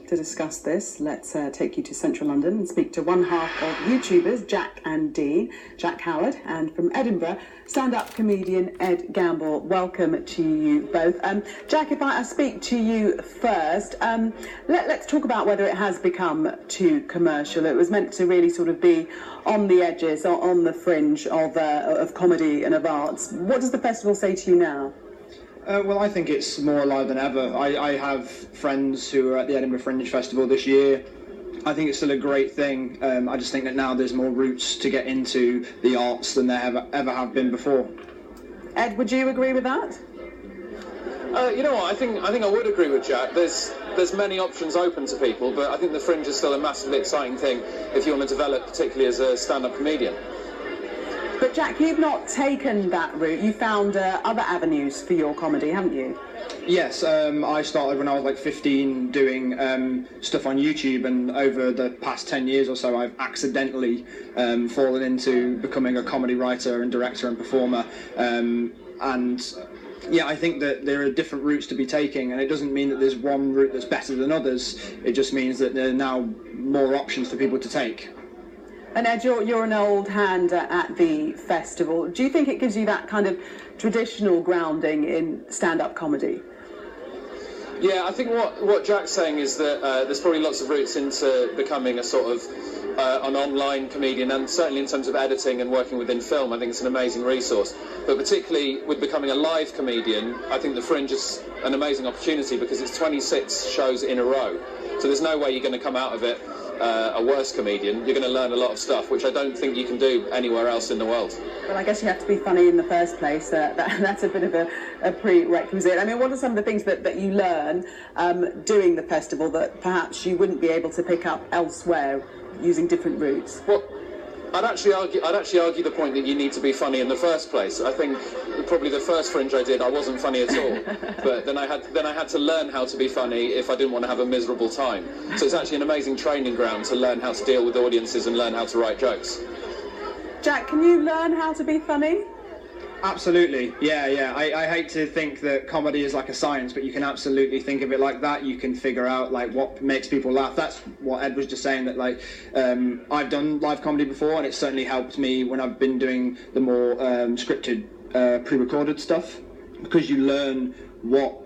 to discuss this, let's take you to central London and speak to one half of YouTubers, Jack and Dean, Jack Howard, and from Edinburgh, stand-up comedian Ed Gamble. Welcome to you both. Jack, if I speak to you first, let's talk about whether it has become too commercial. It was meant to really sort of be on the edges, or on the fringe of comedy and of arts. What does the festival say to you now? Well, I think it's more alive than ever. I have friends who are at the Edinburgh Fringe Festival this year. I think it's still a great thing. I just think that now there's more routes to get into the arts than there ever have been before. Ed, would you agree with that? You know what? I think I would agree with Jack. There's many options open to people, but I think the Fringe is still a massively exciting thing if you want to develop, particularly as a stand-up comedian. But Jack, you've not taken that route. You found other avenues for your comedy, haven't you? Yes, I started when I was like 15 doing stuff on YouTube, and over the past 10 years or so I've accidentally fallen into becoming a comedy writer and director and performer. And yeah, I think that there are different routes to be taking, and it doesn't mean that there's one route that's better than others. It just means that there are now more options for people to take. And Ed, you're an old hand at the festival. Do you think it gives you that kind of traditional grounding in stand-up comedy? Yeah, I think what Jack's saying is that there's probably lots of routes into becoming a sort of an online comedian, and certainly in terms of editing and working within film, I think it's an amazing resource. But particularly with becoming a live comedian, I think the Fringe is an amazing opportunity because it's 26 shows in a row. So there's no way you're going to come out of it a worse comedian. You're going to learn a lot of stuff, which I don't think you can do anywhere else in the world. Well, I guess you have to be funny in the first place. That's a bit of a prerequisite. I mean, what are some of the things that you learn doing the festival that perhaps you wouldn't be able to pick up elsewhere using different routes? Well, I'd actually argue the point that you need to be funny in the first place. I think probably the first Fringe I did, I wasn't funny at all. But then I had to learn how to be funny if I didn't want to have a miserable time. So it's actually an amazing training ground to learn how to deal with audiences and learn how to write jokes. Jack, can you learn how to be funny? Absolutely, yeah. I hate to think that comedy is like a science, but you can absolutely think of it like that. You can figure out like what makes people laugh. That's what Ed was just saying, that like I've done live comedy before, and it's certainly helped me when I've been doing the more scripted, pre-recorded stuff, because you learn what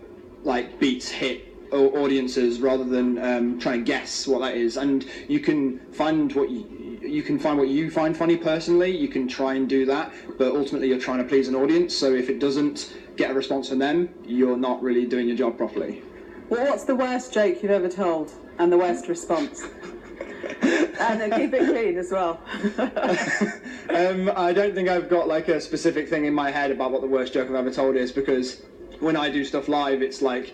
like beats hit audiences rather than try and guess what that is, and you can find what you find funny personally. You can try and do that, but ultimately you're trying to please an audience, so if it doesn't get a response from them, you're not really doing your job properly. Well, what's the worst joke you've ever told and the worst response? And keep it clean as well. I don't think I've got like a specific thing in my head about what the worst joke I've ever told is, because when I do stuff live, it's like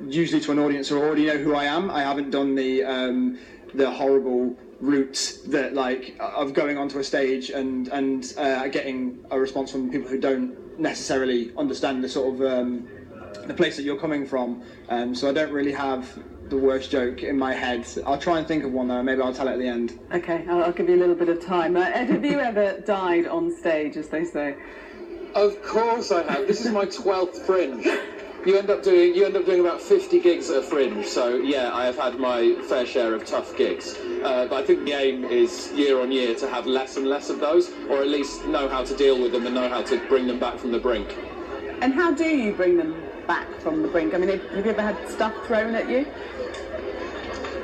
usually to an audience who already know who I am. I haven't done the horrible route that like of going onto a stage and getting a response from people who don't necessarily understand the sort of the place that you're coming from. So I don't really have the worst joke in my head. I'll try and think of one though. Maybe I'll tell it at the end. Okay, I'll give you a little bit of time. Ed, have you ever died on stage, as they say? Of course I have. This is my 12th Fringe. You end up doing about 50 gigs at a Fringe, so yeah, I have had my fair share of tough gigs. But I think the aim is year on year to have less and less of those, or at least know how to deal with them and know how to bring them back from the brink. And how do you bring them back from the brink? I mean, have you ever had stuff thrown at you?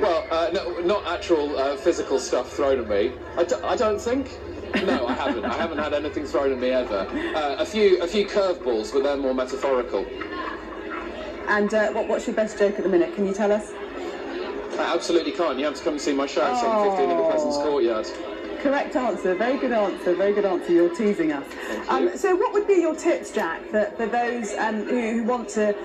Well, no, not actual physical stuff thrown at me. I don't think. No, I haven't. I haven't had anything thrown at me ever. A few curveballs, but they're more metaphorical. And what's your best joke at the minute? Can you tell us? I absolutely can't. You have to come and see my show at 7:15 in the Pleasance Courtyard. Correct answer. Very good answer. Very good answer. You're teasing us. Thank you. So what would be your tips, Jack, for those who want to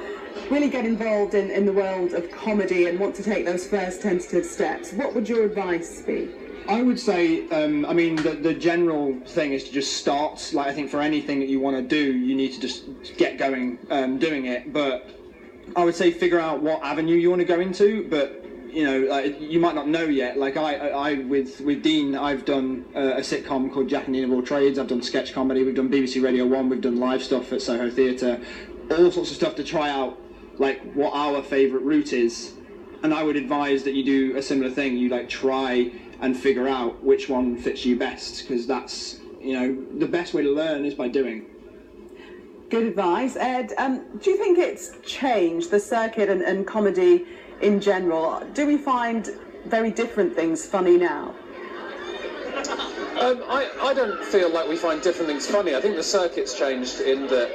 really get involved in the world of comedy and want to take those first tentative steps? What would your advice be? I would say, I mean, the general thing is to just start. Like, I think for anything that you want to do, you need to just get going doing it. But I would say figure out what avenue you want to go into. But you know, you might not know yet. Like I with Dean, I've done a sitcom called Jack and Dean of All Trades. I've done sketch comedy. We've done BBC Radio 1. We've done live stuff at Soho Theatre. All sorts of stuff to try out, like what our favourite route is. I would advise that you do a similar thing. You like try and figure out which one fits you best, because that's, you know, the best way to learn is by doing. Good advice. Ed, do you think it's changed, the circuit and comedy in general? Do we find very different things funny now? I don't feel like we find different things funny. I think the circuit's changed in that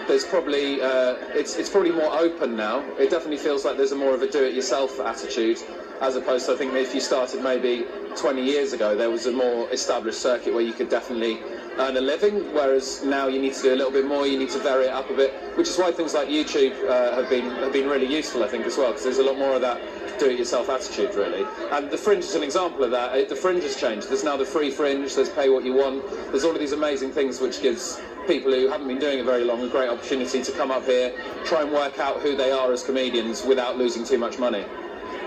there's probably it's probably more open now. It definitely feels like there's a more of a do-it-yourself attitude, as opposed to, I think, if you started maybe 20 years ago, there was a more established circuit where you could definitely earn a living, whereas now you need to do a little bit more, you need to vary it up a bit, which is why things like YouTube have been really useful, I think, as well, because there's a lot more of that do-it-yourself attitude, really. And the Fringe is an example of that. The Fringe has changed. There's now the free Fringe, there's pay what you want, there's all of these amazing things which gives people who haven't been doing it very long a great opportunity to come up here, try and work out who they are as comedians without losing too much money.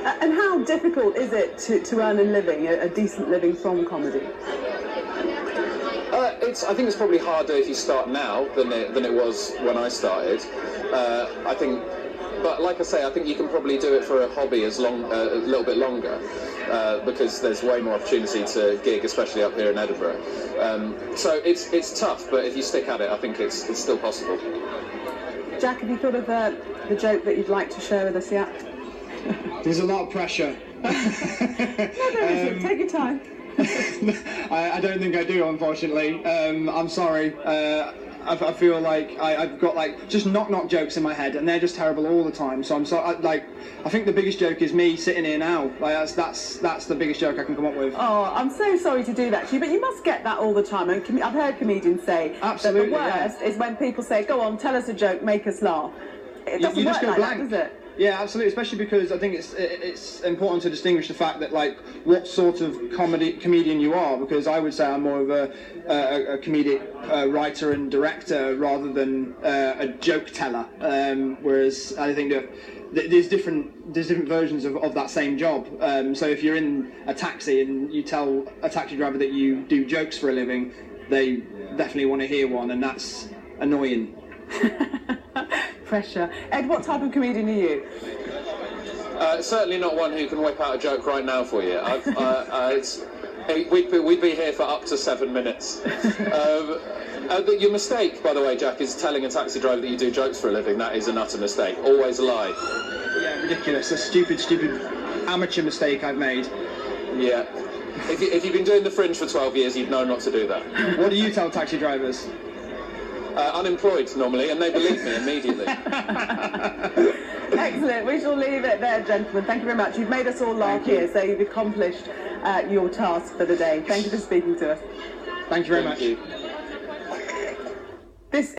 And how difficult is it to earn a living, a decent living from comedy? I think it's probably harder if you start now than it was when I started. I think, but like I say, I think you can probably do it for a hobby a little bit longer, because there's way more opportunity to gig, especially up here in Edinburgh. So it's tough, but if you stick at it, I think it's still possible. Jack, have you thought of the joke that you'd like to share with us yet? There's a lot of pressure. No, take your time. I don't think I do, unfortunately. I'm sorry. I feel like I've got like just knock jokes in my head, and they're just terrible all the time. So I think the biggest joke is me sitting here now. Like that's the biggest joke I can come up with. Oh, I'm so sorry to do that to you, but you must get that all the time. And I've heard comedians say absolutely, that the worst is when people say, "Go on, tell us a joke, make us laugh." It doesn't work like that, does it? Yeah, absolutely. Especially because I think it's important to distinguish the fact that like what sort of comedian you are. Because I would say I'm more of a comedic writer and director rather than a joke teller. Whereas I think that there's different versions of that same job. So if you're in a taxi and you tell a taxi driver that you do jokes for a living, they definitely want to hear one, and that's annoying. Pressure. Ed, what type of comedian are you? Certainly not one who can whip out a joke right now for you. We'd be here for up to 7 minutes. Your mistake, by the way, Jack, is telling a taxi driver that you do jokes for a living. That is an utter mistake. Always a lie. Yeah, ridiculous. A stupid amateur mistake I've made. Yeah. If you've been doing the Fringe for 12 years, you'd know not to do that. What do you tell taxi drivers? Unemployed, normally, and they believe me immediately. Excellent. We shall leave it there, gentlemen. Thank you very much. You've made us all laugh here, so you've accomplished your task for the day. Thank you for speaking to us. Thank you very much. You. This